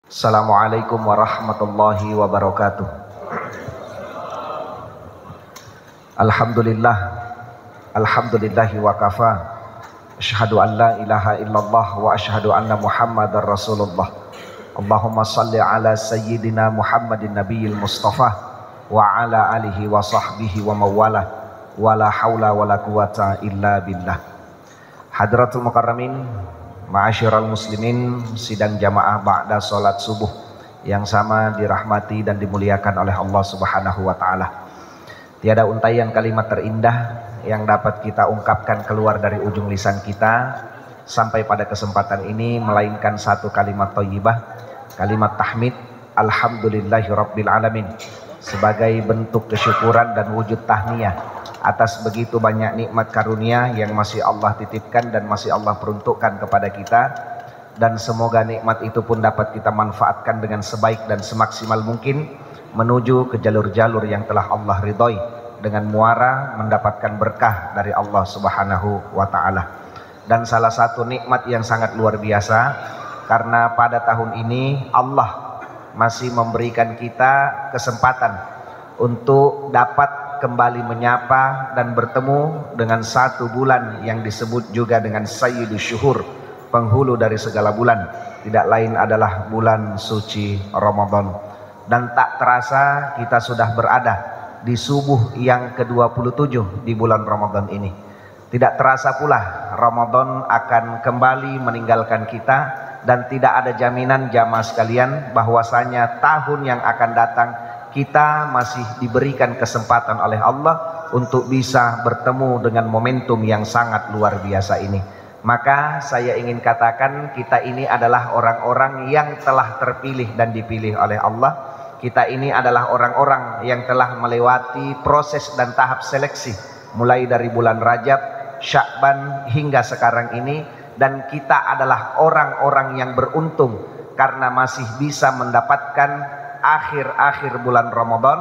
Assalamualaikum warahmatullahi wabarakatuh. Alhamdulillah, alhamdulillahi wa kafa. Asyhadu an la ilaha illallah wa asyhadu anna Muhammadar Rasulullah. Allahumma salli ala sayyidina Muhammadin nabiyil mustafa wa ala alihi wa sahbihi wa mawalah wa la hawla wa la quwata illa billah. Hadratul mukarramin, ma'asyiral muslimin, sidang jamaah ba'da salat subuh yang sama dirahmati dan dimuliakan oleh Allah Subhanahu wa taala. Tiada untaian kalimat terindah yang dapat kita ungkapkan keluar dari ujung lisan kita sampai pada kesempatan ini melainkan satu kalimat thayyibah, kalimat tahmid, alhamdulillahirabbil alamin, sebagai bentuk kesyukuran dan wujud tahniah atas begitu banyak nikmat karunia yang masih Allah titipkan dan masih Allah peruntukkan kepada kita, dan semoga nikmat itu pun dapat kita manfaatkan dengan sebaik dan semaksimal mungkin menuju ke jalur-jalur yang telah Allah ridhoi, dengan muara mendapatkan berkah dari Allah Subhanahu wa taala. Dan salah satu nikmat yang sangat luar biasa, karena pada tahun ini Allah masih memberikan kita kesempatan untuk dapat kembali menyapa dan bertemu dengan satu bulan yang disebut juga dengan Sayyidus Syuhur, penghulu dari segala bulan, tidak lain adalah bulan suci Ramadan. Dan tak terasa kita sudah berada di subuh yang ke-27 di bulan Ramadan ini. Tidak terasa pula Ramadan akan kembali meninggalkan kita, dan tidak ada jaminan jamaah sekalian bahwasanya tahun yang akan datang kita masih diberikan kesempatan oleh Allah untuk bisa bertemu dengan momentum yang sangat luar biasa ini. Maka saya ingin katakan, kita ini adalah orang-orang yang telah terpilih dan dipilih oleh Allah. Kita ini adalah orang-orang yang telah melewati proses dan tahap seleksi mulai dari bulan Rajab, Sya'ban hingga sekarang ini, dan kita adalah orang-orang yang beruntung karena masih bisa mendapatkan akhir-akhir bulan Ramadan,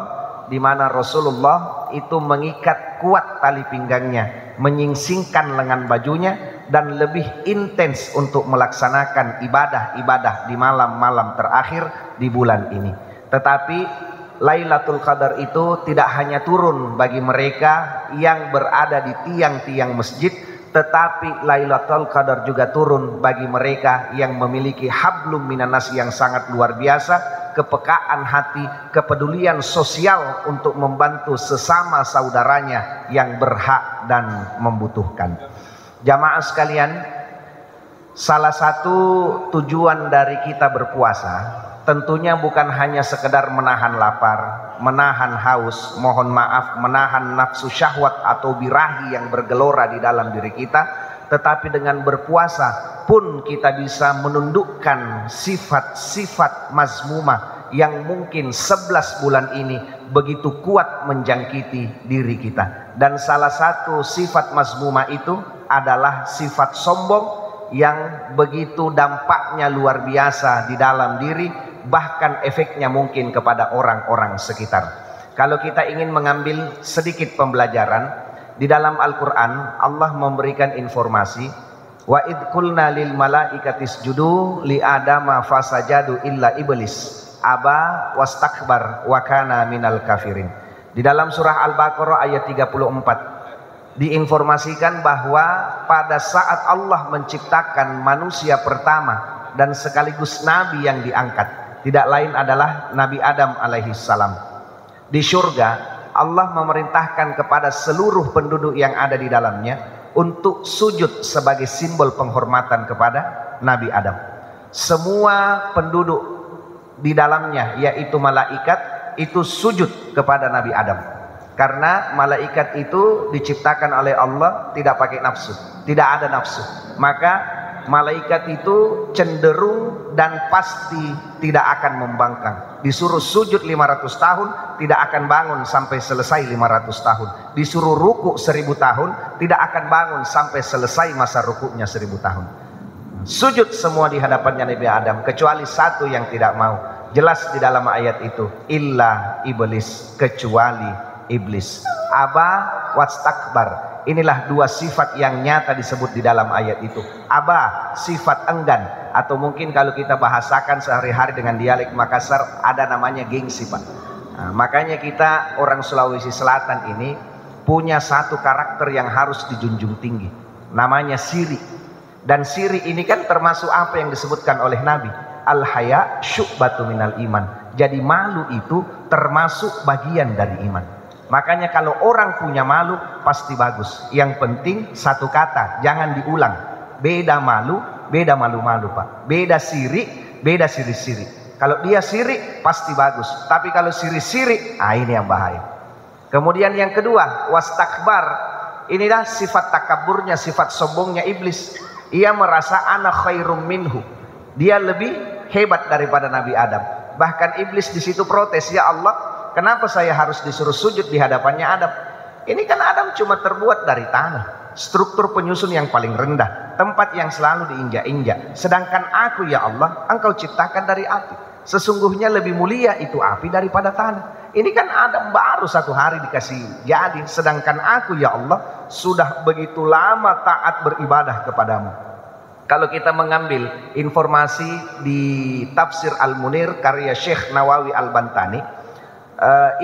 di mana Rasulullah itu mengikat kuat tali pinggangnya, menyingsingkan lengan bajunya, dan lebih intens untuk melaksanakan ibadah-ibadah di malam-malam terakhir di bulan ini. Tetapi Lailatul Qadar itu tidak hanya turun bagi mereka yang berada di tiang-tiang masjid, tetapi Lailatul Qadar juga turun bagi mereka yang memiliki hablum minanas yang sangat luar biasa, kepekaan hati, kepedulian sosial untuk membantu sesama saudaranya yang berhak dan membutuhkan. Jamaah sekalian, salah satu tujuan dari kita berpuasa tentunya bukan hanya sekedar menahan lapar, menahan haus, mohon maaf, menahan nafsu syahwat atau birahi yang bergelora di dalam diri kita, tetapi dengan berpuasa pun kita bisa menundukkan sifat-sifat mazmumah yang mungkin 11 bulan ini begitu kuat menjangkiti diri kita. Dan salah satu sifat mazmumah itu adalah sifat sombong yang begitu dampaknya luar biasa di dalam diri, bahkan efeknya mungkin kepada orang-orang sekitar. Kalau kita ingin mengambil sedikit pembelajaran, di dalam Al-Quran Allah memberikan informasi, wa idh qulna lil malaikati isjudu li adama fasajadu illa iblis aba wastakbar wa kana minal kafirin. Di dalam surah Al-Baqarah ayat 34 diinformasikan bahwa pada saat Allah menciptakan manusia pertama dan sekaligus nabi yang diangkat, tidak lain adalah Nabi Adam alaihi salam, di surga Allah memerintahkan kepada seluruh penduduk yang ada di dalamnya untuk sujud sebagai simbol penghormatan kepada Nabi Adam. Semua penduduk di dalamnya, yaitu malaikat, itu sujud kepada Nabi Adam, karena malaikat itu diciptakan oleh Allah tidak pakai nafsu, tidak ada nafsu. Maka malaikat itu cenderung dan pasti tidak akan membangkang. Disuruh sujud 500 tahun tidak akan bangun sampai selesai 500 tahun. Disuruh ruku 1000 tahun tidak akan bangun sampai selesai masa rukuknya 1000 tahun. Sujud semua di hadapannya Nabi Adam, kecuali satu yang tidak mau. Jelas di dalam ayat itu, illa iblis, kecuali iblis. Aba wastakbar. Inilah dua sifat yang nyata disebut di dalam ayat itu. Aba, sifat enggan, atau mungkin kalau kita bahasakan sehari-hari dengan dialek Makassar, ada namanya gengsi, Pak. Nah, makanya kita orang Sulawesi Selatan ini punya satu karakter yang harus dijunjung tinggi, namanya siri. Dan siri ini kan termasuk apa yang disebutkan oleh Nabi, al-haya syu'batu minal iman. Jadi malu itu termasuk bagian dari iman. Makanya kalau orang punya malu pasti bagus. Yang penting satu kata, jangan diulang. Beda malu, beda malu-malu, Pak. Beda siri, beda siri-siri. Kalau dia siri pasti bagus. Tapi kalau siri-siri, ini yang bahaya. Kemudian yang kedua, wastakbar. Inilah sifat takaburnya, sifat sombongnya iblis. Ia merasa ana khairum minhu. Dia lebih hebat daripada Nabi Adam. Bahkan iblis di situ protes, ya Allah, kenapa saya harus disuruh sujud di hadapannya Adam? Ini kan Adam cuma terbuat dari tanah, struktur penyusun yang paling rendah, tempat yang selalu diinjak-injak. Sedangkan aku, ya Allah, engkau ciptakan dari api. Sesungguhnya lebih mulia itu api daripada tanah. Ini kan Adam baru 1 hari dikasih jadi, sedangkan aku, ya Allah, sudah begitu lama taat beribadah kepadamu. Kalau kita mengambil informasi di Tafsir Al-Munir karya Syekh Nawawi Al-Bantani,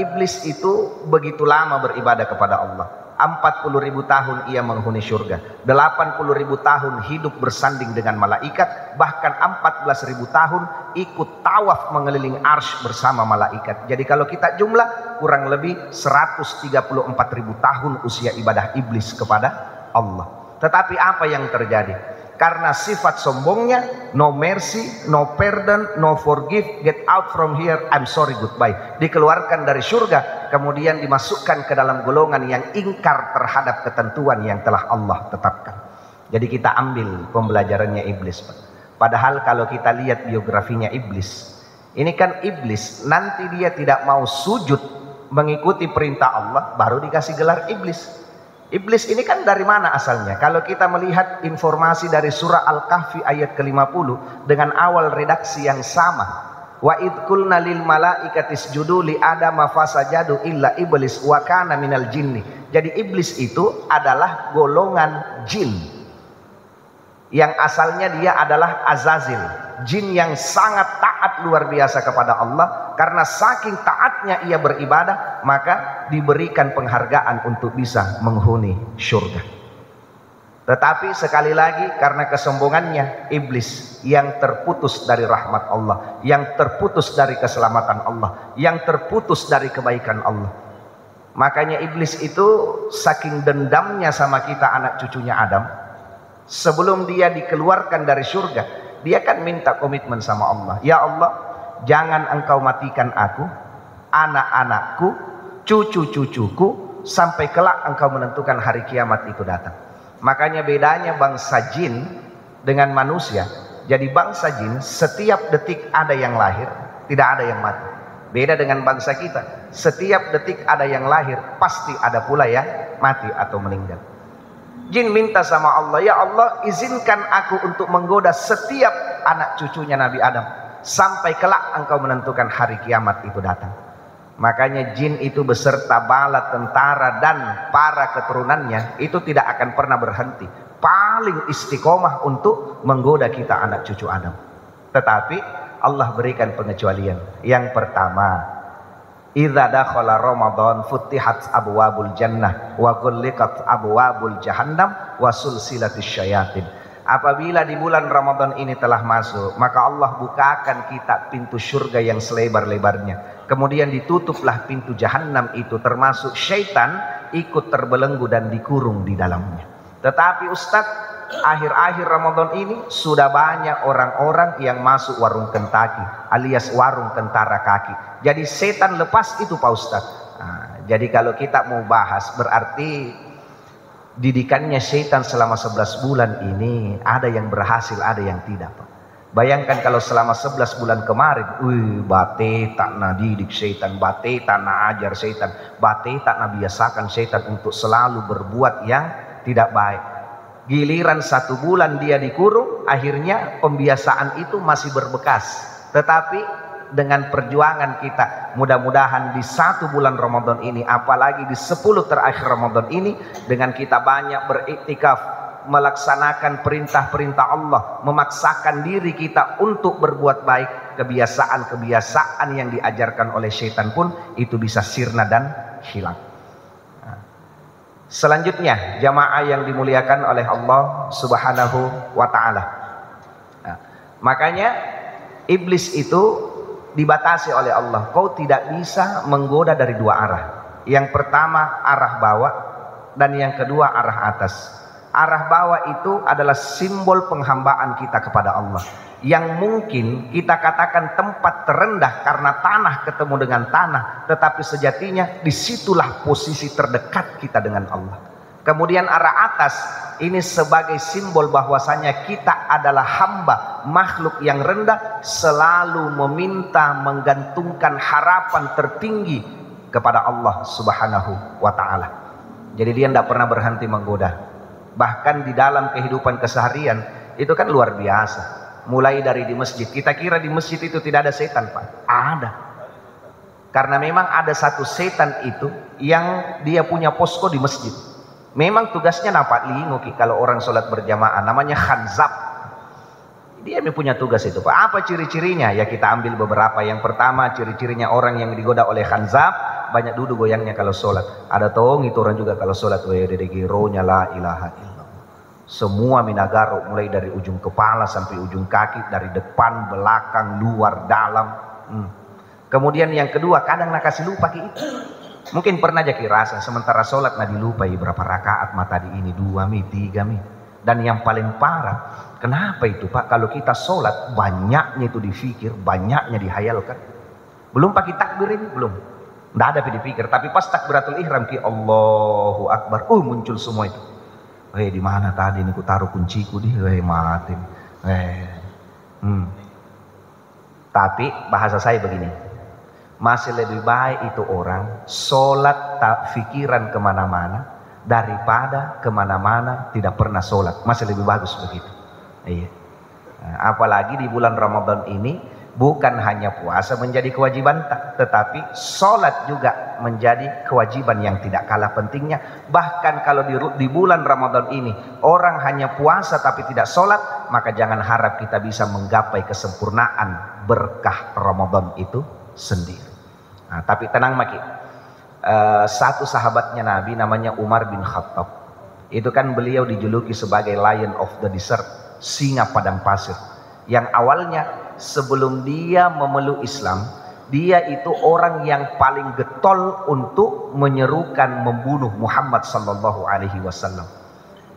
iblis itu begitu lama beribadah kepada Allah. 40.000 tahun ia menghuni surga, 80.000 tahun hidup bersanding dengan malaikat, bahkan 14.000 tahun ikut tawaf mengelilingi arsy bersama malaikat. Jadi kalau kita jumlah kurang lebih 134.000 tahun usia ibadah iblis kepada Allah. Tetapi apa yang terjadi? Karena sifat sombongnya, no mercy, no pardon, no forgive, get out from here, I'm sorry, goodbye. Dikeluarkan dari surga, kemudian dimasukkan ke dalam golongan yang ingkar terhadap ketentuan yang telah Allah tetapkan. Jadi kita ambil pembelajarannya iblis, Pak. Padahal kalau kita lihat biografinya iblis, ini kan iblis nanti dia tidak mau sujud mengikuti perintah Allah, baru dikasih gelar iblis. Iblis ini kan dari mana asalnya? Kalau kita melihat informasi dari surah Al-Kahfi ayat ke-50 dengan awal redaksi yang sama. Wa id qulna lil malaikati isjudu li adama fasajadu illa iblis wa kana minal jinni. Jadi iblis itu adalah golongan jin. Yang asalnya dia adalah Azazil, jin yang sangat taat luar biasa kepada Allah. Karena saking taatnya ia beribadah, maka diberikan penghargaan untuk bisa menghuni surga. Tetapi sekali lagi karena kesombongannya, iblis yang terputus dari rahmat Allah, yang terputus dari keselamatan Allah, yang terputus dari kebaikan Allah. Makanya iblis itu saking dendamnya sama kita anak cucunya Adam, sebelum dia dikeluarkan dari surga, dia kan minta komitmen sama Allah. Ya Allah, jangan engkau matikan aku, anak-anakku, cucu-cucuku, sampai kelak engkau menentukan hari kiamat itu datang. Makanya bedanya bangsa jin dengan manusia. Jadi bangsa jin setiap detik ada yang lahir, tidak ada yang mati. Beda dengan bangsa kita, setiap detik ada yang lahir, pasti ada pula yang mati atau meninggal. Jin minta sama Allah, ya Allah, izinkan aku untuk menggoda setiap anak cucunya Nabi Adam sampai kelak engkau menentukan hari kiamat itu datang. Makanya jin itu beserta bala tentara dan para keturunannya itu tidak akan pernah berhenti, paling istiqomah untuk menggoda kita anak cucu Adam. Tetapi Allah berikan pengecualian. Yang pertama, idza dakhala Ramadan futihat abwabul jannah wa ghulliqat abwabul jahannam wa sulsilatis syayatin. Apabila di bulan Ramadan ini telah masuk, maka Allah bukakan kita pintu surga yang selebar-lebarnya. Kemudian ditutuplah pintu jahanam itu, termasuk syaitan ikut terbelenggu dan dikurung di dalamnya. Tetapi Ustadz, akhir-akhir Ramadan ini sudah banyak orang-orang yang masuk warung Kentucky alias warung tentara kaki. Jadi setan lepas itu Pak Ustadz. Jadi kalau kita mau bahas, berarti didikannya setan selama 11 bulan ini ada yang berhasil, ada yang tidak, Pak. Bayangkan kalau selama 11 bulan kemarin, bate tak na didik setan, bate tak na ajar setan, bate tak na biasakan setan untuk selalu berbuat yang tidak baik. Giliran 1 bulan dia dikurung, akhirnya pembiasaan itu masih berbekas. Tetapi dengan perjuangan kita. Mudah-mudahan di 1 bulan Ramadan ini, apalagi di 10 terakhir Ramadan ini, dengan kita banyak beriktikaf, melaksanakan perintah-perintah Allah, memaksakan diri kita untuk berbuat baik, kebiasaan-kebiasaan yang diajarkan oleh syaitan pun itu bisa sirna dan hilang. Selanjutnya, jamaah yang dimuliakan oleh Allah Subhanahu wa ta'ala. Makanya iblis itu dibatasi oleh Allah. Kau tidak bisa menggoda dari 2 arah. Yang pertama arah bawah, dan yang kedua arah atas. Arah bawah itu adalah simbol penghambaan kita kepada Allah, yang mungkin kita katakan tempat terendah karena tanah ketemu dengan tanah, tetapi sejatinya disitulah posisi terdekat kita dengan Allah. Kemudian arah atas ini sebagai simbol bahwasanya kita adalah hamba, makhluk yang rendah, selalu meminta, menggantungkan harapan tertinggi kepada Allah Subhanahu wa ta'ala. Jadi dia tidak pernah berhenti menggoda. Bahkan di dalam kehidupan keseharian itu kan luar biasa. Mulai dari di masjid, kita kira di masjid itu tidak ada setan, Pak. Ada. Karena memang ada satu setan itu yang dia punya posko di masjid. Memang tugasnya nampak lingoki kalau orang sholat berjamaah, namanya khanzab. Dia punya tugas itu, Pak. Apa ciri-cirinya? Ya kita ambil beberapa. Yang pertama, ciri-cirinya orang yang digoda oleh khanzab, banyak duduk goyangnya kalau sholat. Ada tong itu orang juga kalau sholat, gironya la ilaha illallah. Semua minagaro, mulai dari ujung kepala sampai ujung kaki, dari depan, belakang, luar, dalam. Kemudian yang kedua, kadang nak kasih lupa itu. Mungkin pernah jadi rasa sementara sholat nah dilupai berapa rakaat, mata di ini 2 mi 3 mi. Dan yang paling parah, kenapa itu Pak? Kalau kita sholat banyaknya itu difikir, banyaknya dihayalkan. Belum pakai takbir ini, belum. Tidak ada dipikir, tapi pas takbiratul ihram ki Allahu Akbar, muncul semua itu. Di mana tadi ini ku taruh kunciku di, mati. Tapi bahasa saya begini. Masih lebih baik itu orang sholat tak pikiran kemana-mana daripada kemana-mana tidak pernah sholat. Masih lebih bagus begitu. Iya. Apalagi di bulan Ramadan ini bukan hanya puasa menjadi kewajiban, tetapi sholat juga menjadi kewajiban yang tidak kalah pentingnya. Bahkan kalau di bulan Ramadan ini orang hanya puasa tapi tidak sholat, maka jangan harap kita bisa menggapai kesempurnaan berkah Ramadan itu sendiri. Nah, tapi tenang Maki, satu sahabatnya Nabi namanya Umar bin Khattab. Itu kan beliau dijuluki sebagai Lion of the Desert, singa padang pasir. Yang awalnya sebelum dia memeluk Islam, dia itu orang yang paling getol untuk menyerukan membunuh Muhammad sallallahu alaihi wasallam.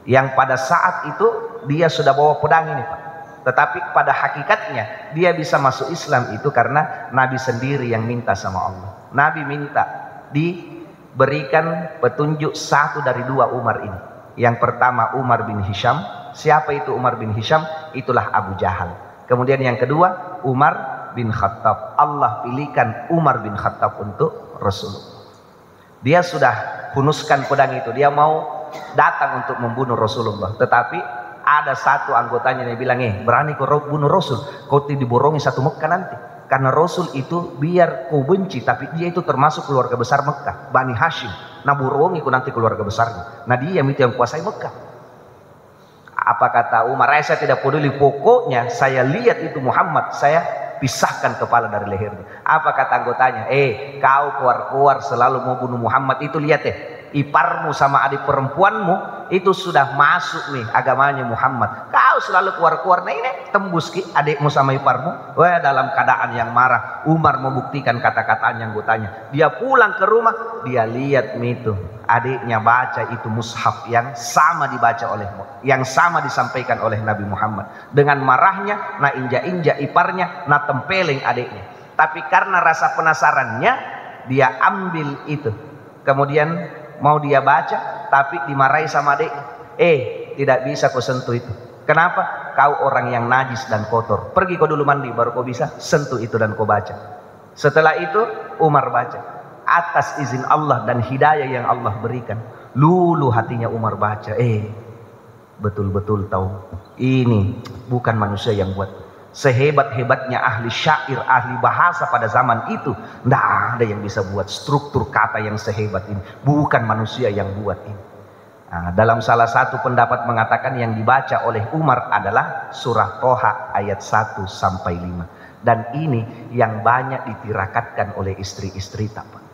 Yang pada saat itu dia sudah bawa pedang ini, Pak. Tetapi pada hakikatnya dia bisa masuk Islam itu karena Nabi sendiri yang minta sama Allah. Nabi minta diberikan petunjuk 1 dari 2 Umar ini. Yang pertama Umar bin Hisham. Siapa itu Umar bin Hisham? Itulah Abu Jahal. Kemudian yang kedua Umar bin Khattab. Allah pilihkan Umar bin Khattab untuk Rasulullah. Dia sudah hunuskan pedang itu. Dia mau datang untuk membunuh Rasulullah. Tetapi ada satu anggotanya yang bilang, berani kau bunuh Rasul, kau diborongi 1 Mekah nanti. Karena Rasul itu biar kau benci, tapi dia itu termasuk keluarga besar Mekah, Bani Hashim. Nah borongi kau nanti keluarga besarnya. Nah dia itu yang kuasai Mekah. Apa kata Umar? Saya tidak peduli, pokoknya saya lihat itu Muhammad, saya pisahkan kepala dari lehernya. Apa kata anggotanya? Kau keluar-keluar selalu mau bunuh Muhammad itu, lihat iparmu sama adik perempuanmu itu sudah masuk nih agamanya Muhammad. Kau selalu keluar-keluar, nah ini tembus ki adikmu sama iparmu. Dalam keadaan yang marah Umar membuktikan kata-katanya anggotanya. Dia pulang ke rumah, dia lihat itu adiknya baca itu mushaf yang sama dibaca oleh, yang sama disampaikan oleh Nabi Muhammad. Dengan marahnya nah injak-injak iparnya, nah tempeleng adiknya. Tapi karena rasa penasarannya dia ambil itu. Kemudian mau dia baca, tapi dimarahi sama adiknya. Tidak bisa kau sentuh itu. Kenapa? Kau orang yang najis dan kotor. Pergi kau dulu mandi, baru kau bisa sentuh itu dan kau baca. Setelah itu Umar baca. Atas izin Allah dan hidayah yang Allah berikan, lulu hatinya Umar baca. Betul-betul tahu ini bukan manusia yang buat. Sehebat-hebatnya ahli syair, ahli bahasa pada zaman itu, tidak ada yang bisa buat struktur kata yang sehebat ini. Bukan manusia yang buat ini. Nah, dalam salah satu pendapat mengatakan yang dibaca oleh Umar adalah surah Toha ayat 1 sampai 5. Dan ini yang banyak ditirakatkan oleh istri-istri Pak.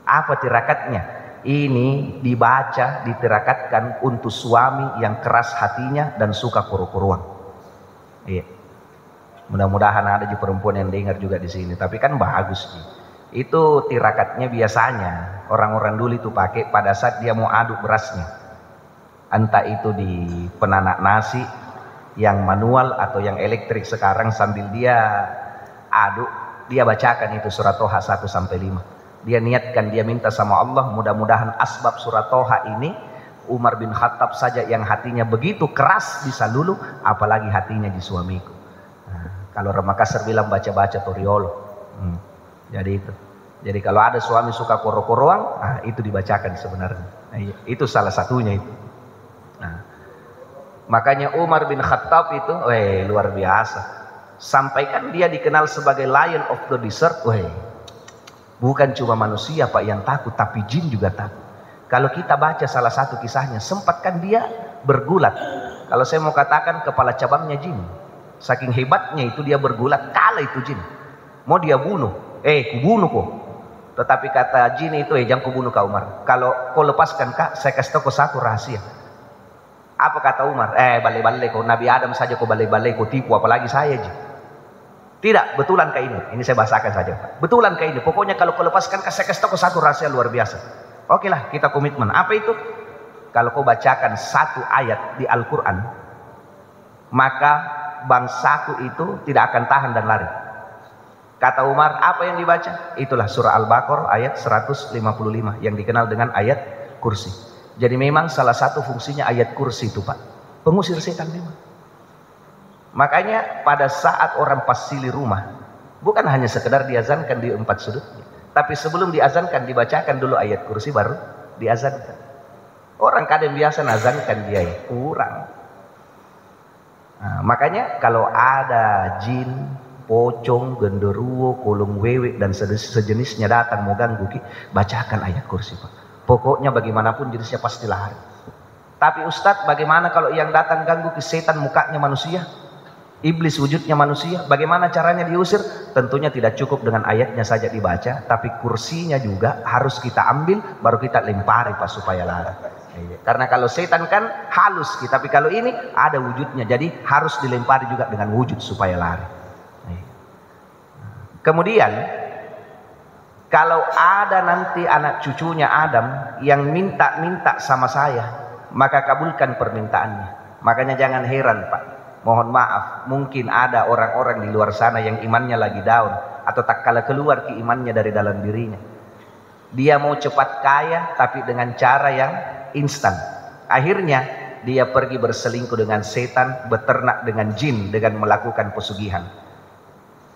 Apa tirakatnya? Ini dibaca, ditirakatkan untuk suami yang keras hatinya dan suka kuru-kuruan. Iya. Mudah-mudahan ada juga perempuan yang dengar juga di sini. Tapi kan bagus sih. Itu tirakatnya biasanya orang-orang dulu itu pakai pada saat dia mau aduk berasnya. Entah itu di penanak nasi yang manual atau yang elektrik sekarang, sambil dia aduk, dia bacakan itu surat Toha 1 sampai 5. Dia niatkan, dia minta sama Allah, mudah-mudahan asbab surat Toha ini Umar bin Khattab saja yang hatinya begitu keras bisa luluh, apalagi hatinya di suamiku. Kalau orang Makassar bilang baca-baca toriolo. Jadi itu. Jadi kalau ada suami suka koro-koroang, itu dibacakan sebenarnya. Itu salah satunya itu. Makanya Umar bin Khattab itu, luar biasa. Sampaikan dia dikenal sebagai Lion of the Desert. Bukan cuma manusia Pak yang takut, tapi jin juga takut. Kalau kita baca salah satu kisahnya, sempatkan dia bergulat. Kalau saya mau katakan kepala cabangnya jin. Saking hebatnya itu dia bergulat, kalah itu jin. Mau dia bunuh, kubunuh kok. Tetapi kata jin itu, jangan kubunuh kau Umar. Kalau kau lepaskan kak, saya kasih tahu kau satu rahasia. Apa kata Umar? Balai-balai kau, Nabi Adam saja kau balai-balai kau tipu, apalagi saya jin. Tidak, betulan kak ini saya bahasakan saja Pak. Betulan kak ini, pokoknya kalau kau lepaskan kak, saya kasih tahu kau satu rahasia luar biasa. Oke lah, kita komitmen. Apa itu? Kalau kau bacakan satu ayat di Al-Quran, maka bangsaku itu tidak akan tahan dan lari. Kata Umar, apa yang dibaca? Itulah surah Al-Baqarah ayat 155 yang dikenal dengan ayat kursi. Jadi memang salah satu fungsinya ayat kursi itu Pak, pengusir setan memang. Makanya pada saat orang pasili rumah, bukan hanya sekedar diazankan di 4 sudut, tapi sebelum diazankan dibacakan dulu ayat kursi baru diazankan. Orang kadang biasa nazankan dia kurang. Makanya kalau ada jin, pocong, genderuwo, kolong wewe dan sejenisnya datang mau ganggu, bacakan ayat kursi Pak. Pokoknya bagaimanapun jenisnya pasti lari. Tapi Ustadz, bagaimana kalau yang datang ganggu ke setan mukanya manusia, iblis wujudnya manusia, bagaimana caranya diusir? Tentunya tidak cukup dengan ayatnya saja dibaca, tapi kursinya juga harus kita ambil, baru kita lempari Pak supaya lari. Karena kalau setan kan halus, tapi kalau ini ada wujudnya, jadi harus dilempari juga dengan wujud supaya lari. Kemudian kalau ada nanti anak cucunya Adam yang minta-minta sama saya, maka kabulkan permintaannya. Makanya jangan heran Pak, mohon maaf, mungkin ada orang-orang di luar sana yang imannya lagi down, atau tak kala keluar keimannya dari dalam dirinya. Dia mau cepat kaya tapi dengan cara yang instan. Akhirnya dia pergi berselingkuh dengan setan, beternak dengan jin dengan melakukan pesugihan,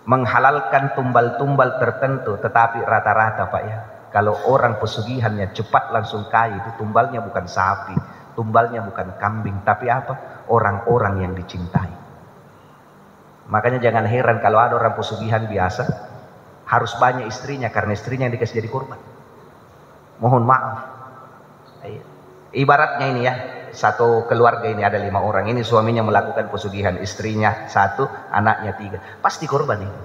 menghalalkan tumbal-tumbal tertentu. Tetapi rata-rata Pak ya, kalau orang pesugihannya cepat langsung kaya, itu tumbalnya bukan sapi, tumbalnya bukan kambing, tapi apa? Orang-orang yang dicintai. Makanya jangan heran kalau ada orang pesugihan biasa harus banyak istrinya, karena istrinya yang dikasih jadi korban. Mohon maaf. Ibaratnya ini ya, satu keluarga ini ada 5 orang, ini suaminya melakukan pesugihan, istrinya 1, anaknya 3, pasti korban ini.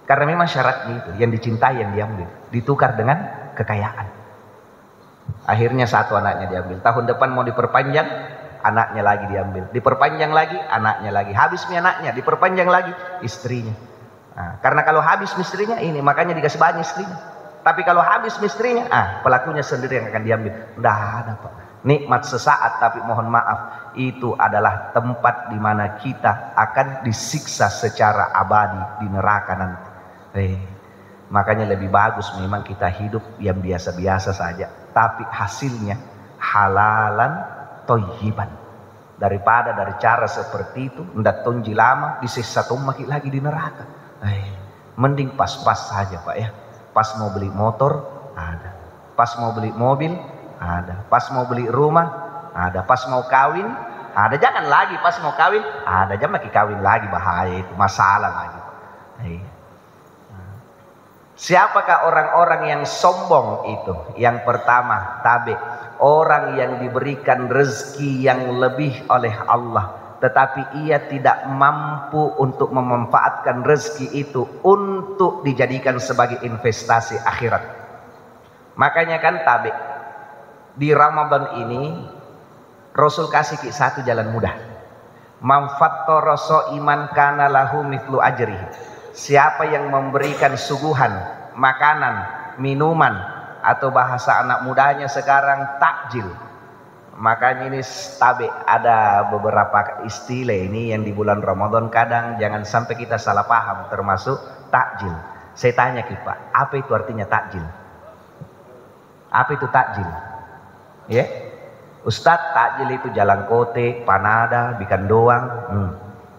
Karena memang syaratnya itu, yang dicintai yang diambil, ditukar dengan kekayaan. Akhirnya 1 anaknya diambil, tahun depan mau diperpanjang, anaknya lagi diambil, diperpanjang lagi, anaknya lagi, habis anaknya, diperpanjang lagi, istrinya. Karena kalau habis istrinya ini, makanya dikasih banyak istrinya. Tapi kalau habis istrinya, pelakunya sendiri yang akan diambil. Udah ada Pak. Nikmat sesaat, tapi mohon maaf, itu adalah tempat di mana kita akan disiksa secara abadi di neraka nanti. Makanya lebih bagus memang kita hidup yang biasa-biasa saja, tapi hasilnya halalan thayyiban, daripada dari cara seperti itu ndak tonji lama disiksa tumbaki lagi di neraka. Mending pas-pas saja Pak ya. Pas mau beli motor ada, pas mau beli mobil ada, pas mau beli rumah ada, pas mau kawin Ada jangan lagi pas mau kawin, ada jangan lagi kawin lagi, bahaya itu, masalah lagi. Siapakah orang-orang yang sombong itu? Yang pertama, tabe, orang yang diberikan rezeki yang lebih oleh Allah, tetapi ia tidak mampu untuk memanfaatkan rezeki itu untuk dijadikan sebagai investasi akhirat. Makanya kan tabe, di Ramadan ini Rasul kasih satu jalan mudah. Man fattara iman kana lahu mithlu ajrihi. Siapa yang memberikan suguhan, makanan, minuman, atau bahasa anak mudanya sekarang takjil. Makanya ini tabe, ada beberapa istilah ini yang di bulan Ramadan kadang jangan sampai kita salah paham, termasuk takjil. Saya tanya Pak, apa itu artinya takjil? Apa itu takjil? Ya, Ustadz, takjil itu jalan kote, panada, bikin doang.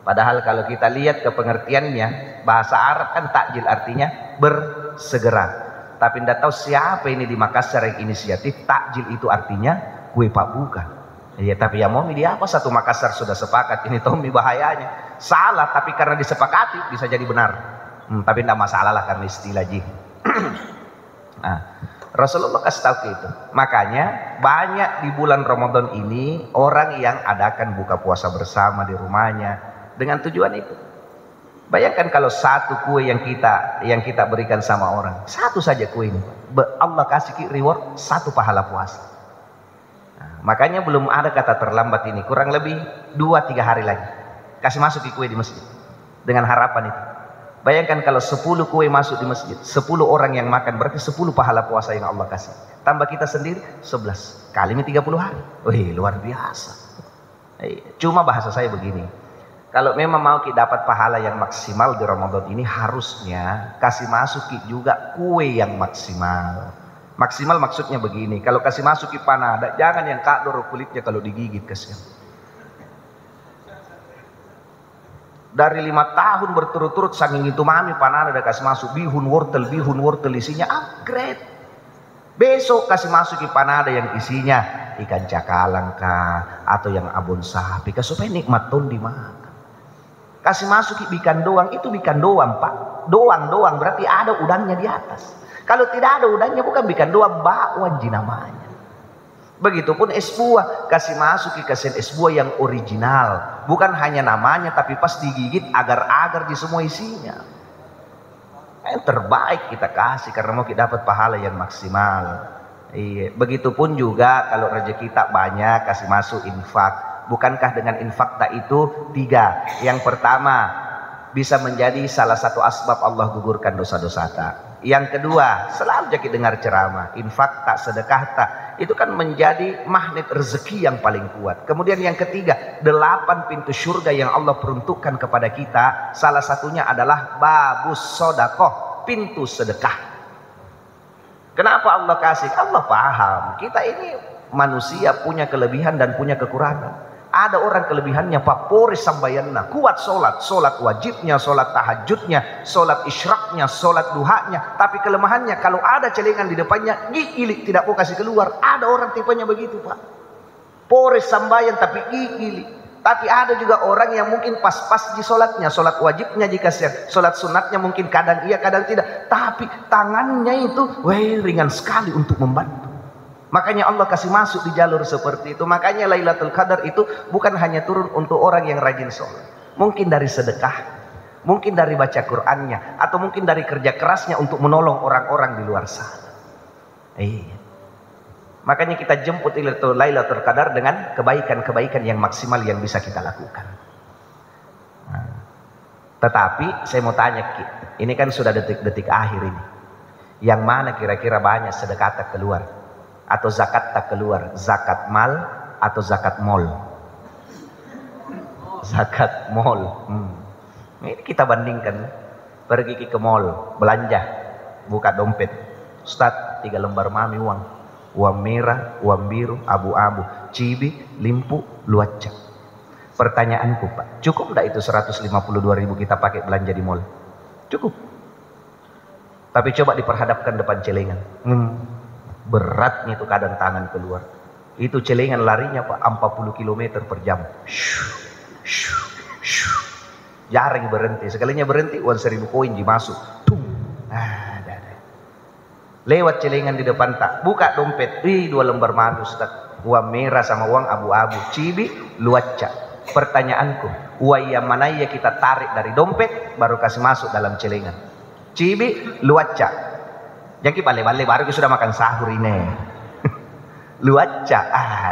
Padahal kalau kita lihat ke pengertiannya, bahasa Arab kan takjil artinya bersegera. Tapi tidak tahu siapa ini di Makassar yang inisiatif takjil itu artinya kue pak buka. Ya, tapi ya mau di apa satu Makassar sudah sepakat ini Tommy, bahayanya. Salah tapi karena disepakati bisa jadi benar. Tapi tidak masalah lah karena istilah ji. Nah, Rasulullah kasih tahu itu. Makanya banyak di bulan Ramadan ini orang yang adakan buka puasa bersama di rumahnya dengan tujuan itu. Bayangkan kalau satu kue yang kita berikan sama orang, satu saja kue ini, Allah kasih reward satu pahala puasa. Nah, makanya belum ada kata terlambat ini, kurang lebih 2-3 hari lagi kasih masuk kue di masjid dengan harapan itu. Bayangkan kalau 10 kue masuk di masjid, 10 orang yang makan, berarti 10 pahala puasa yang Allah kasih. Tambah kita sendiri 11 kali ini 30 hari. Wih, luar biasa. Cuma bahasa saya begini, kalau memang mau kita dapat pahala yang maksimal di Ramadan ini, harusnya kasih masuk juga kue yang maksimal. Maksimal maksudnya begini, kalau kasih masuk panada, jangan yang kador kulitnya kalau digigit, kasihan. Dari 5 tahun berturut-turut saking itu mami panada ada kasih masuk bihun wortel isinya upgrade. Besok kasih masuk panada yang isinya ikan cakalang kah, atau yang abon sapi kah, supaya nikmat ton dimakan. Kasih masuk ikan doang, itu ikan doang Pak, doang berarti ada udangnya di atas. Kalau tidak ada udangnya bukan ikan doang, bakwan namanya. Begitupun es buah, kasih masuk kasih es buah yang original, bukan hanya namanya tapi pas digigit agar-agar di semua isinya. Yang terbaik kita kasih karena mau kita dapat pahala yang maksimal. Begitupun juga kalau rezeki kita banyak, kasih masuk infak. Bukankah dengan infak tak itu 3? Yang pertama, bisa menjadi salah satu asbab Allah gugurkan dosa-dosa tak. Yang kedua, selalu jadi dengar ceramah, infak tak, sedekah tak, itu kan menjadi magnet rezeki yang paling kuat. Kemudian yang ketiga, 8 pintu surga yang Allah peruntukkan kepada kita, salah satunya adalah babus sodakoh, pintu sedekah. Kenapa Allah kasih? Allah paham kita ini manusia punya kelebihan dan punya kekurangan. Ada orang kelebihannya Pak Poris sambayanna, kuat sholat wajibnya, sholat tahajudnya, sholat isyraknya, sholat duhanya. Tapi kelemahannya kalau ada celengan di depannya, gigili tidak mau kasih keluar. Ada orang tipenya begitu Pak, Poris sambayan tapi gigili. Tapi ada juga orang yang mungkin pas-pas di sholatnya, sholat wajibnya jika siap, sholat sunatnya mungkin kadang iya kadang tidak. Tapi tangannya itu ringan sekali untuk membantu. Makanya Allah kasih masuk di jalur seperti itu. Makanya Lailatul Qadar itu bukan hanya turun untuk orang yang rajin sholat. Mungkin dari sedekah, mungkin dari baca Qur'annya, atau mungkin dari kerja kerasnya untuk menolong orang-orang di luar sana. Makanya kita jemput Lailatul Qadar dengan kebaikan-kebaikan yang maksimal yang bisa kita lakukan. Tetapi saya mau tanya, ini kan sudah detik-detik akhir ini. Yang mana kira-kira banyak sedekah tak keluar? Atau zakat tak keluar? Zakat mal atau zakat mall? Zakat mall. Ini kita bandingkan. Pergi ke mall, belanja, buka dompet. Ustaz, 3 lembar mami uang. Uang merah, uang biru, abu-abu, cibi, limpu, luaca. Pertanyaanku Pak, cukup enggak itu 152.000 kita pakai belanja di mall? Cukup. Tapi coba diperhadapkan depan celengan. Beratnya itu kadang tangan keluar. Itu celengan larinya Pak 40 km per jam. Jarang berhenti. Sekalinya berhenti uang 1000 koin dimasuk. Lewat celengan di depan tak, buka dompet, 2 lembar madu Ustaz, uang merah sama uang abu-abu, cibi, luaca. Pertanyaanku, uang yang mana ya kita tarik dari dompet baru kasih masuk dalam celengan? Cibi, luaca. Jadi balik-balik baru sudah makan sahur ini. Luaca,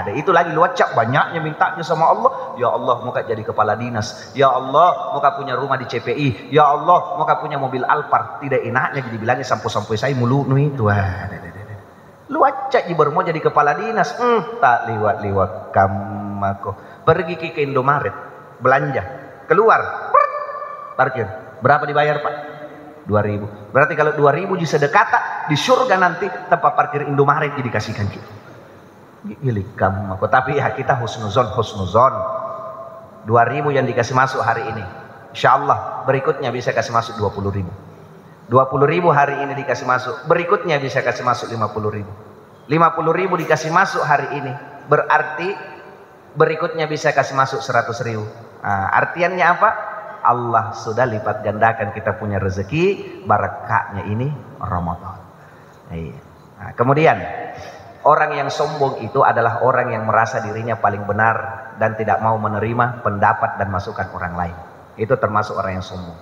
ada itu lagi luaca, banyaknya mintanya sama Allah. Ya Allah, muka jadi kepala dinas. Ya Allah, muka punya rumah di CPI. Ya Allah, muka punya mobil Alphard. Tidak enaknya dibilangnya sampo-sampo saya mulu itu. Luaca baru mau jadi kepala dinas. Tak liwat kamako. Pergi ke Indomaret, belanja, keluar, parkir. Berapa dibayar Pak? 2000. Berarti kalau 2000 di sedekata di surga nanti tempat parkir Indomaret dikasihkan kita. Ilikam aku, tapi ya kita husnuzon 2000 yang dikasih masuk hari ini, insyaallah berikutnya bisa kasih masuk 20.000 hari ini dikasih masuk, berikutnya bisa kasih masuk 50.000 dikasih masuk hari ini, berarti berikutnya bisa kasih masuk 100.000. Artiannya apa? Allah sudah lipat gandakan kita punya rezeki, barakahnya ini Ramadan. Kemudian orang yang sombong itu adalah orang yang merasa dirinya paling benar dan tidak mau menerima pendapat dan masukan orang lain. Itu termasuk orang yang sombong.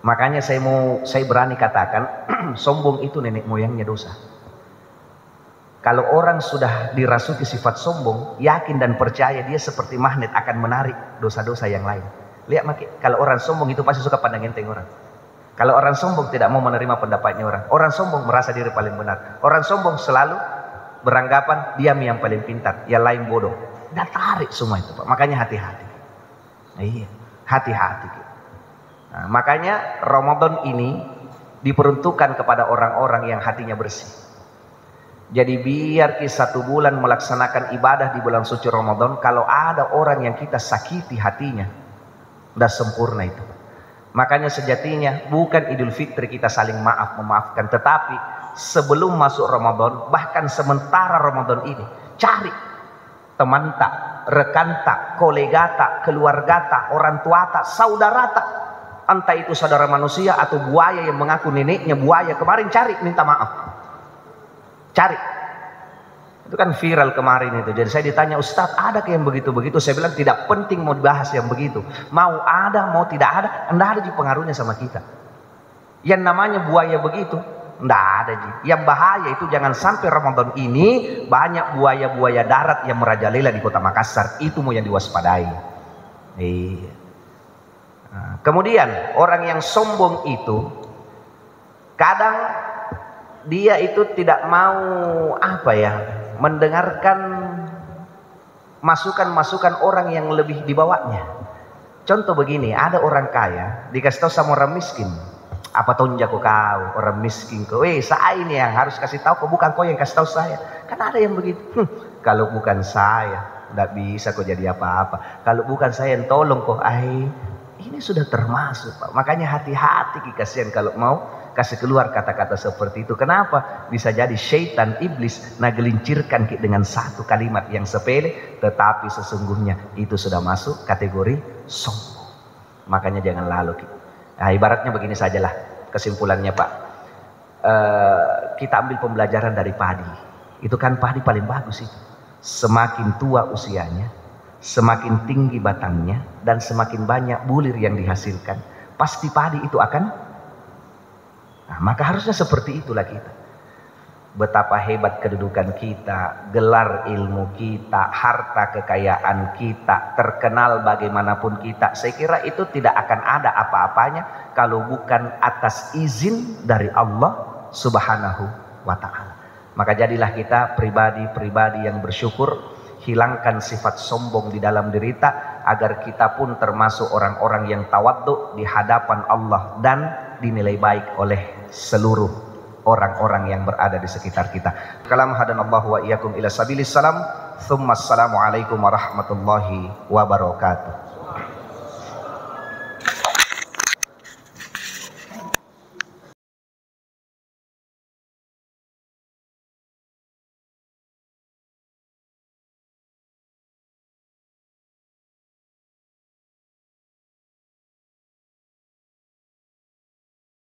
Makanya saya berani katakan sombong itu nenek moyangnya dosa. Kalau orang sudah dirasuki sifat sombong, yakin dan percaya dia seperti magnet akan menarik dosa-dosa yang lain. Lihat kalau orang sombong itu pasti suka pandang enteng orang. Kalau orang sombong tidak mau menerima pendapatnya orang. Orang sombong merasa diri paling benar. Orang sombong selalu beranggapan dia yang paling pintar, yang lain bodoh. Dan tarik semua itu Pak. Makanya hati-hati. Iya, hati-hati. Makanya Ramadan ini diperuntukkan kepada orang-orang yang hatinya bersih. Jadi biar kita 1 bulan melaksanakan ibadah di bulan suci Ramadan, kalau ada orang yang kita sakiti hatinya, udah sempurna itu. Makanya sejatinya bukan Idul Fitri kita saling memaafkan, tetapi sebelum masuk Ramadan, bahkan sementara Ramadan ini, cari teman tak, rekan tak, kolega tak, keluarga tak, orang tua tak, saudara tak, entah itu saudara manusia atau buaya yang mengaku neneknya buaya kemarin, cari minta maaf, cari. Itu kan viral kemarin itu. Jadi saya ditanya, Ustaz ada yang begitu-begitu? Saya bilang tidak penting mau dibahas yang begitu, mau ada mau tidak ada, enggak ada pengaruhnya sama kita. Yang namanya buaya begitu enggak ada. Yang bahaya itu jangan sampai Ramadan ini banyak buaya-buaya darat yang merajalela di kota Makassar. Itu mau yang diwaspadai. Kemudian orang yang sombong itu kadang dia itu tidak mau mendengarkan masukan-masukan orang yang lebih di bawahnya. Contoh begini, ada orang kaya dikasih tahu sama orang miskin, apa tonjak kau orang miskin kau, saya ini yang harus kasih tahu kau, bukan kau yang kasih tahu saya. Kan ada yang begitu. Kalau bukan saya tidak bisa kau jadi apa-apa, kalau bukan saya yang tolong kau. Ini sudah termasuk Pak. Makanya hati-hati, kasihan kalau mau kasih keluar kata-kata seperti itu. Kenapa? Bisa jadi syaitan iblis gelincirkan dengan satu kalimat yang sepele, tetapi sesungguhnya itu sudah masuk kategori sombong. Makanya jangan lalu. Ibaratnya begini sajalah kesimpulannya Pak. Kita ambil pembelajaran dari padi. Itu kan padi paling bagus itu. Semakin tua usianya, semakin tinggi batangnya, dan semakin banyak bulir yang dihasilkan, pasti padi itu akan. Maka harusnya seperti itulah kita. Betapa hebat kedudukan kita, gelar ilmu kita, harta kekayaan kita, terkenal bagaimanapun kita, saya kira itu tidak akan ada apa-apanya kalau bukan atas izin dari Allah Subhanahu wa ta'ala. Maka jadilah kita pribadi-pribadi yang bersyukur, hilangkan sifat sombong di dalam diri kita, agar kita pun termasuk orang-orang yang tawadhu di hadapan Allah dan dinilai baik oleh seluruh orang-orang yang berada di sekitar kita. Kalam hadanallahu wa iyyakum ila sabilis salam. Tsumma assalamu alaikum warahmatullahi wabarakatuh.